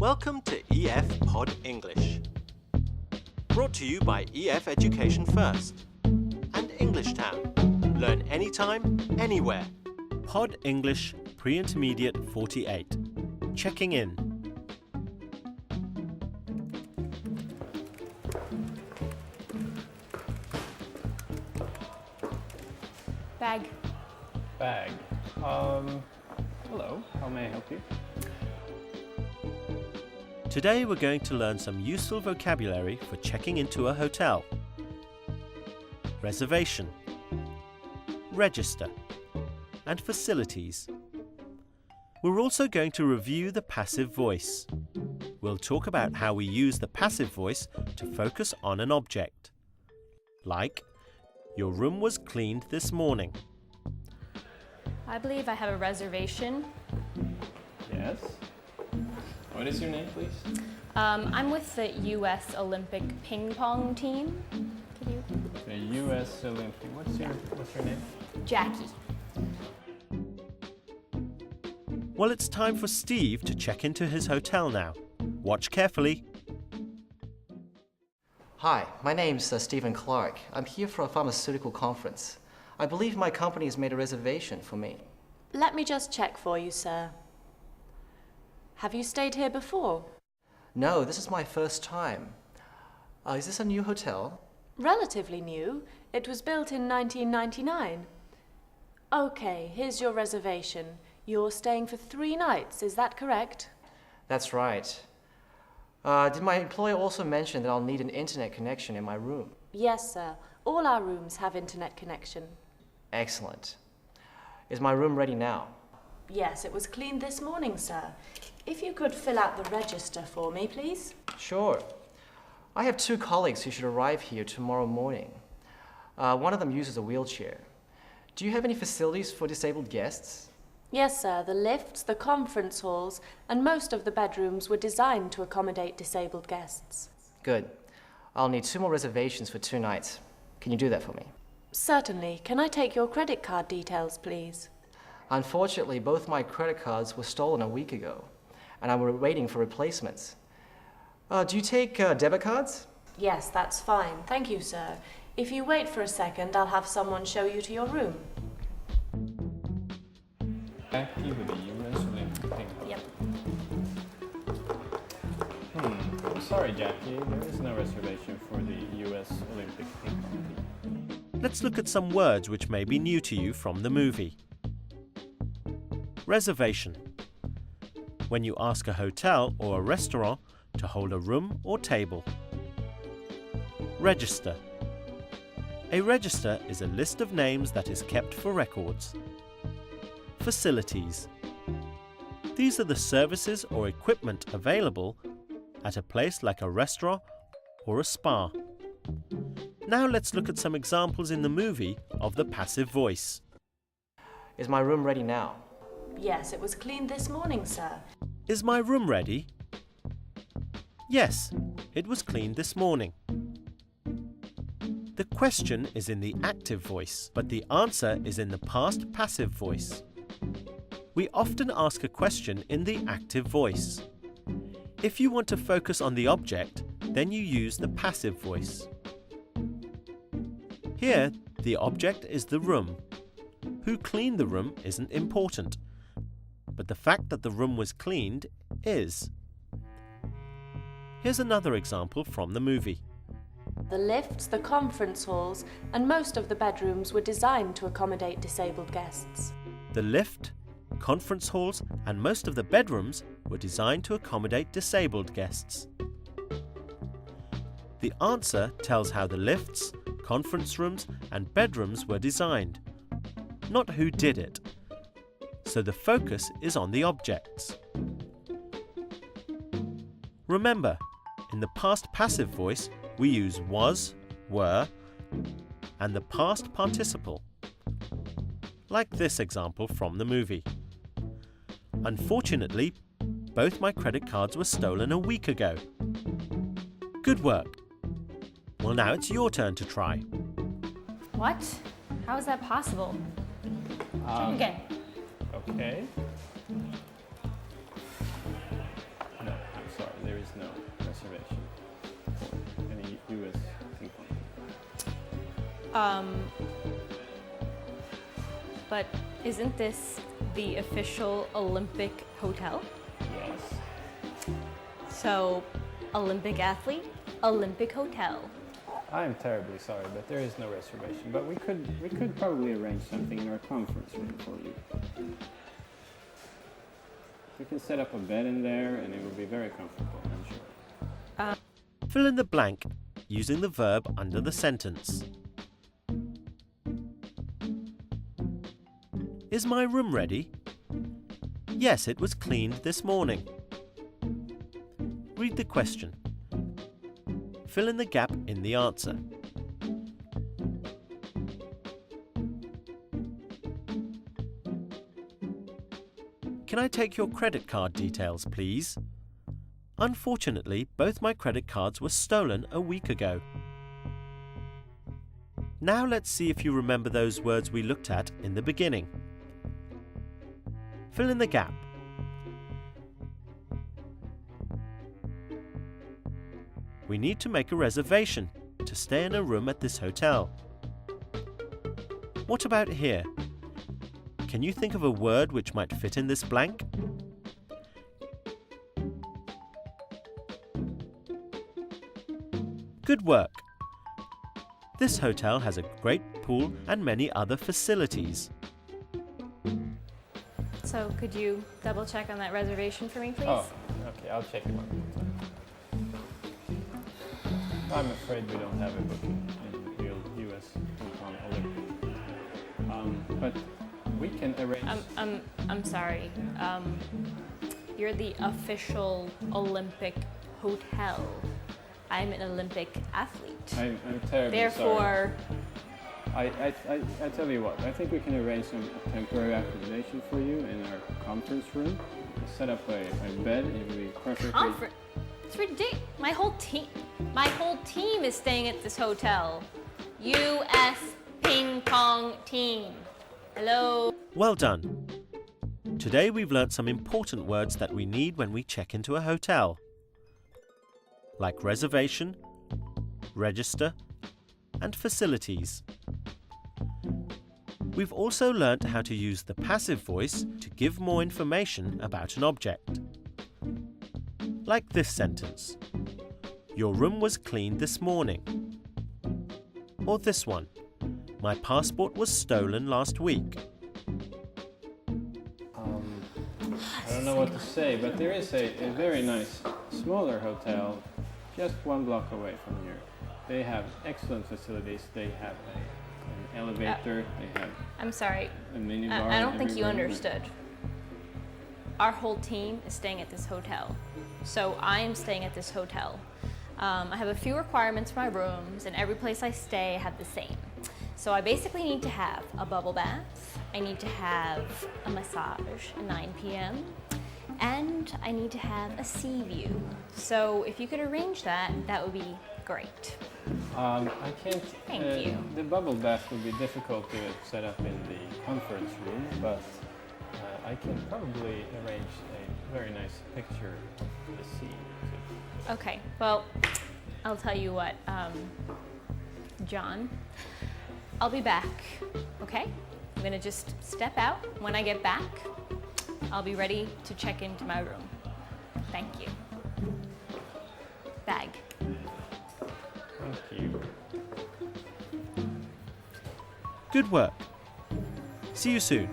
Welcome to EF Pod English. Brought to you by EF Education First and English Town. Learn anytime, anywhere. Pod English Pre-Intermediate 48. Checking in. Bag. Bag. Hello, how may I help you? Today we're going to learn some useful vocabulary for checking into a hotel. Reservation, register, and facilities. We're also going to review the passive voice. We'll talk about how we use the passive voice to focus on an object. Like, your room was cleaned this morning. I believe I have a reservation. Yes. What is your name, please? I'm with the U.S. Olympic ping pong team. Could you? The U.S. Olympic. What's your name? Jackie. Well, it's time for Steve to check into his hotel now. Watch carefully. Hi, my name's Stephen Clark. I'm here for a pharmaceutical conference. I believe my company has made a reservation for me. Let me just check for you, sir. Have you stayed here before? No, this is my first time. Is this a new hotel? Relatively new. It was built in 1999. Okay, here's your reservation. You're staying for 3 nights, is that correct? That's right. Did my employer also mention that I'll need an internet connection in my room? Yes, sir. All our rooms have internet connection. Excellent. Is my room ready now? Yes, it was cleaned this morning, sir. If you could fill out the register for me, please. Sure. I have 2 colleagues who should arrive here tomorrow morning. One of them uses a wheelchair. Do you have any facilities for disabled guests? Yes, sir. The lifts, the conference halls, and most of the bedrooms were designed to accommodate disabled guests. Good. I'll need 2 more reservations for 2 nights. Can you do that for me? Certainly. Can I take your credit card details, please? Unfortunately, both my credit cards were stolen a week ago, and I'm waiting for replacements. Do you take debit cards? Yes, that's fine. Thank you, sir. If you wait for a second, I'll have someone show you to your room. Jackie with the U.S. Olympic ping pong. Yep. I'm sorry, Jackie. There is no reservation for the U.S. Olympic ping pong team. Let's look at some words which may be new to you from the movie. Reservation. When you ask a hotel or a restaurant to hold a room or table. Register. A register is a list of names that is kept for records. Facilities. These are the services or equipment available at a place like a restaurant or a spa. Now let's look at some examples in the movie of the passive voice. Is my room ready now? Yes, it was cleaned this morning, sir. Is my room ready? Yes, it was cleaned this morning. The question is in the active voice, but the answer is in the past passive voice. We often ask a question in the active voice. If you want to focus on the object, then you use the passive voice. Here, the object is the room. Who cleaned the room isn't important, but the fact that the room was cleaned is. Here's another example from the movie. The lifts, the conference halls, and most of the bedrooms were designed to accommodate disabled guests. The lift, conference halls, and most of the bedrooms were designed to accommodate disabled guests. The answer tells how the lifts, conference rooms, and bedrooms were designed, not who did it. So the focus is on the objects. Remember, in the past passive voice, we use was, were, and the past participle. Like this example from the movie. Unfortunately, both my credit cards were stolen a week ago. Good work. Well, now it's your turn to try. What? How is that possible? Check again. Okay. No, I'm reservation for any US ping pong team. But isn't this the official Olympic hotel? Yes. So, Olympic athlete, Olympic hotel. I'm terribly sorry, but there is no reservation. But we could probably arrange something in our conference room for you. We can set up a bed in there, and it will be very comfortable, I'm sure. Fill in the blank using the verb under the sentence. Is my room ready? Yes, it was cleaned this morning. Read the question. Fill in the gap in the answer. Can I take your credit card details, please? Unfortunately, both my credit cards were stolen a week ago. Now let's see if you remember those words we looked at in the beginning. Fill in the gap. We need to make a reservation to stay in a room at this hotel. What about here? Can you think of a word which might fit in this blank? Good work! This hotel has a great pool and many other facilities. So, could you double check on that reservation for me, please? Oh, okay, I'll check it one more time. I'm afraid we don't have a booking in real US ping pong Olympic. But we can arrange. I'm sorry. You're the official Olympic hotel. I'm an Olympic athlete. I'm terribly Therefore, sorry. I tell you what, I think we can arrange some temporary accommodation for you in our conference room. Set up a bed, it will be perfectly... It's ridiculous. My whole team is staying at this hotel. US ping pong team. Hello. Well done! Today we've learnt some important words that we need when we check into a hotel, like reservation, register, and facilities. We've also learnt how to use the passive voice to give more information about an object. Like this sentence. Your room was cleaned this morning. Or this one. My passport was stolen last week. I don't know what to say, but there is a very nice, smaller hotel just 1 block away from here. They have excellent facilities. They have an elevator. They have I'm sorry. a minibar. I don't think you everywhere. understood. Our whole team is staying at this hotel. So I am staying at this hotel. I have a few requirements for my rooms, and every place I stay I have the same. So I basically need to have a bubble bath, I need to have a massage at 9 p.m., and I need to have a sea view. So if you could arrange that, that would be great. I can't. Thank you. The bubble bath would be difficult to set up in the conference room, but I can probably arrange a very nice picture of the sea. Okay, well, I'll tell you what, John, I'll be back, okay? I'm gonna just step out. When I get back, I'll be ready to check into my room. Thank you. Bag. Thank you. Good work! See you soon!